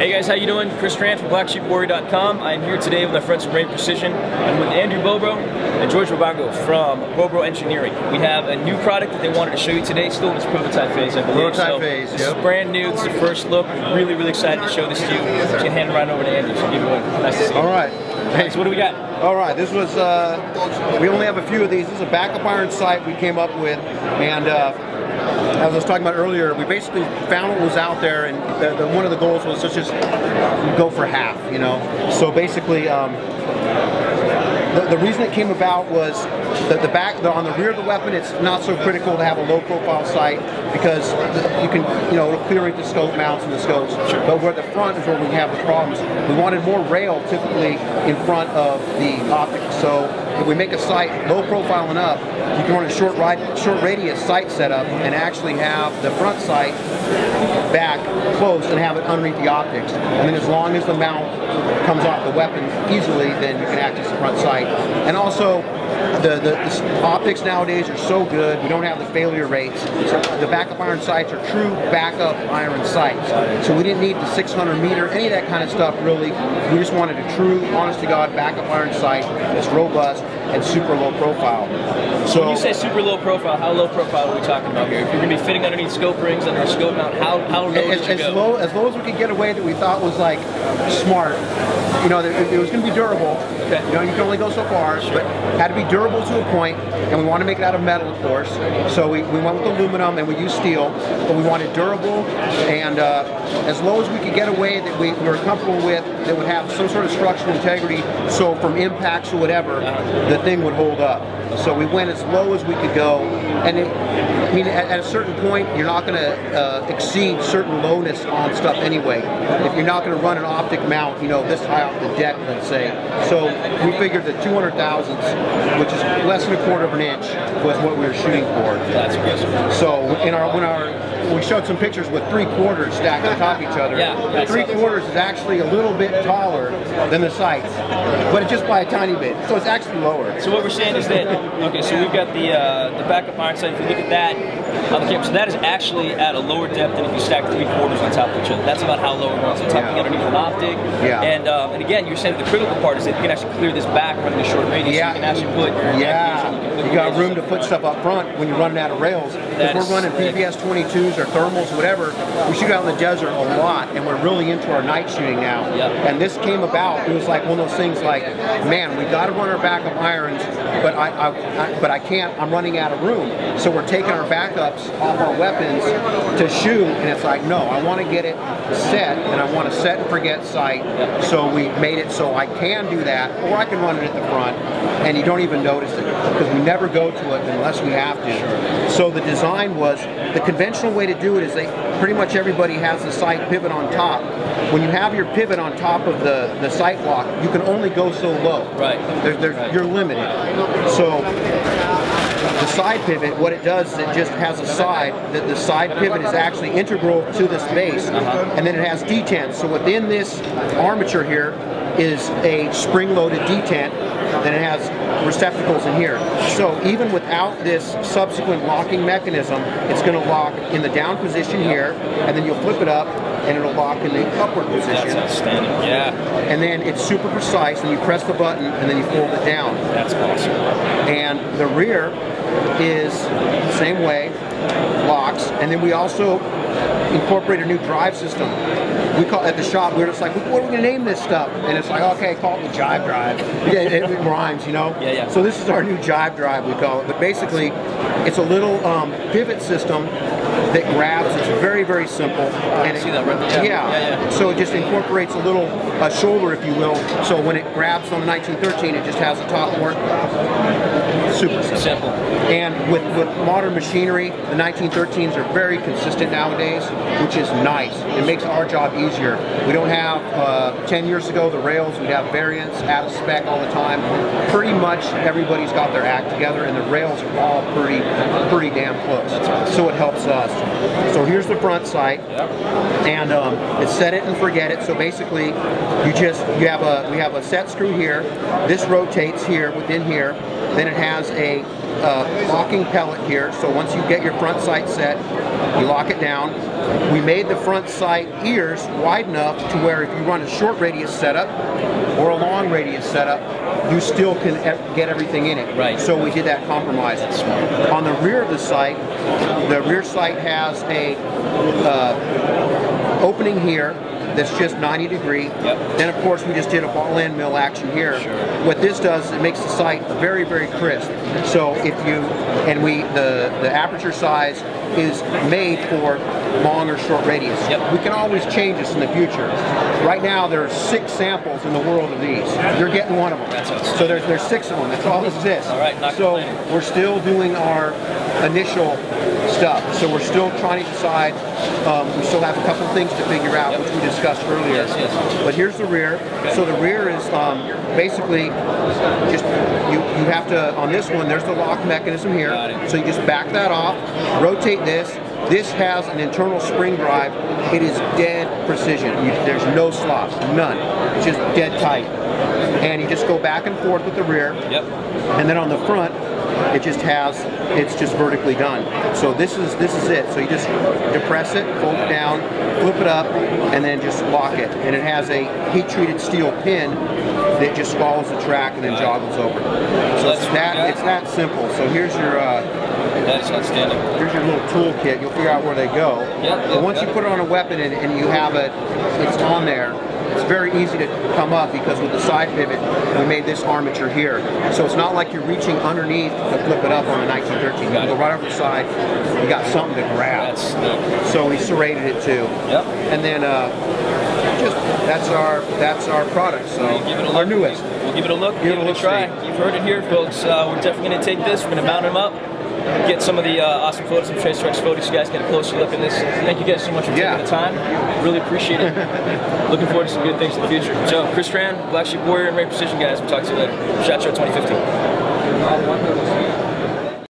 Hey guys, how you doing? Chris Tran from BlackSheepWarrior.com. I'm here today with my friends from Rain Precision. I'm with Andrew Bobro and Andrew Bobro from Bobro Engineering. We have a new product that they wanted to show you today, still in its prototype phase, I believe. Prototype phase, This is brand new. This is the first look. Really, really excited to show this to you. I'm just gonna hand it right over to Andrew. So give it away. Nice to see you. All right. Hey, so what do we got? All right. This was. We only have a few of these. This is a backup iron sight we came up with, and as I was talking about earlier, we basically found what was out there, and one of the goals was to just go for half, you know. So basically, the reason it came about was that on the rear of the weapon, it's not so critical to have a low profile sight because you can, it'll clear the scope mounts and the scopes. But where the front is where we have the problems. We wanted more rail typically in front of the optic. So if we make a sight low profile and up, you can run a short radius sight setup and actually have the front sight back close and have it underneath the optics. And then as long as the mount comes off the weapon easily, then you can access the front sight. And also, the optics nowadays are so good, we don't have the failure rates. So the backup iron sights are true backup iron sights. So we didn't need the 600 meter, any of that kind of stuff really. We just wanted a true, honest to God, backup iron sight that's robust and super low profile. So when you say super low profile, how low profile are we talking about here? If you're going to be fitting underneath scope rings, under a scope mount, how low does it go? As low as we could get away that we thought was like smart. It was going to be durable. Okay. You can only go so far, but had to be durable to a point, and we want to make it out of metal, of course. So we went with aluminum and we used steel, but we wanted durable and as low as we could get away that we were comfortable with, that would have some sort of structural integrity, so from impacts or whatever, the thing would hold up. So we went as low as we could go, and at a certain point, you're not going to exceed certain lowness on stuff anyway. If you're not going to run an optic mount, this high off the deck, let's say. So we figured that 200 thousandths, which is less than a quarter of an inch, was what we were shooting for. That's impressive. So when we showed some pictures with 3/4 stacked on top of each other. Yeah, 3/4 is actually a little bit taller than the sights, but it's just by a tiny bit. So it's actually lower. So what we're saying is that, okay, so we've got the backup iron sight. If you look at that on the camera, so that is actually at a lower depth than if you stack 3/4 on top of each other. That's about how low it runs. It's tucking underneath an optic. Yeah. And again, you're saying the critical part is that you can actually clear this back running a short radius. Yeah. So you can actually put your you got room to put stuff up front when you're running out of rails. If we're running PPS 22s or thermals or whatever, we shoot out in the desert a lot, and we're really into our night shooting now. Yep. And this came about, it was like one of those things like, man, we got to run our backup irons, but I can't, I'm running out of room. So we're taking our backups off our weapons to shoot, and it's like, no, I want to get it set, and I want to set and forget sight. Yep. So we made it so I can do that, or I can run it at the front, and you don't even notice it, because we never go to it unless we have to. So the design was, the conventional way to do it is pretty much everybody has the sight pivot on top. When you have your pivot on top of the sight block, you can only go so low. Right. You're limited. So the side pivot, what it does is it just has a side, the side pivot is actually integral to this base, and then it has detents. So within this armature here is a spring-loaded detent, then it has receptacles in here. So even without this subsequent locking mechanism, it's going to lock in the down position here, and then you'll flip it up, and it'll lock in the upward position. That's outstanding, yeah. And then it's super precise, and you press the button, and then you fold it down. That's awesome. And the rear is the same way, locks, and then we also incorporate a new drive system. We call at the shop, we were just like, what are we going to name this stuff? And it's like, okay, call it the Jive Drive. It rhymes, Yeah. So this is our new Jive Drive, we call it. But basically, it's a little pivot system that grabs. It's very, very simple. And see that right there? Yeah. So it just incorporates a little shoulder, if you will. So when it grabs on the 1913, it just has the top work. Super simple. And with modern machinery, the 1913s are very consistent nowadays, which is nice. It makes our job easier. We don't have, 10 years ago, the rails, we'd have variants out of spec all the time. Pretty much everybody's got their act together, and the rails are all pretty damn close. So it helps us. So here's the front sight, and it's set it and forget it. So basically, we have a set screw here. This rotates here within here. Then it has a locking pellet here. So once you get your front sight set, you lock it down. We made the front sight ears wide enough to where if you run a short radius setup or a long radius setup, you still can get everything in it. Right. So we did that compromise. That's smart. On the rear of the sight has a opening here that's just 90 degree. Yep. Then of course we just did a ball end mill action here. Sure. What this does, it makes the sight very, very crisp. So if you, the aperture size is made for long or short radius. Yep. We can always change this in the future. Right now there are 6 samples in the world of these. You're getting one of them. That's awesome. So there's 6 of them. That's all this is. All right, not so complaining. we're still doing our initial stuff. So we're still trying to decide. We still have a couple of things to figure out, which we discussed earlier. Yes, yes. But here's the rear. Okay. So the rear is basically just you have to, on this one, there's the lock mechanism here. So you just back that off, rotate this. This has an internal spring drive. It is dead precision. There's no slop, none. It's just dead tight. And you just go back and forth with the rear. Yep. And then on the front, it's just vertically done. So this is it. So you just depress it, fold it down, flip it up, and then just lock it. And it has a heat-treated steel pin that just follows the track and then joggles over. So it's that simple. So here's your that's outstanding. Here's your little toolkit. You'll figure out where they go. But once you put it on a weapon and you have it's on there, it's very easy to come up because with the side pivot, we made this armature here. So it's not like you're reaching underneath to flip it up on a 1913. You can go right over the side. You got something to grab. So we serrated it too. Yep. And then that's our product. So our newest. We'll give it a look. Give it a try. You've heard it here, folks. We're definitely going to take this. We're going to mount them up. Get some of the awesome photos from Trace Trucks photos. You guys get a closer look at this. Thank you guys so much for taking the time. Really appreciate it. Looking forward to some good things in the future. So, Chris Tran, Black Sheep Warrior, and Ray Precision, guys. We'll talk to you later. SHOT Show 2015.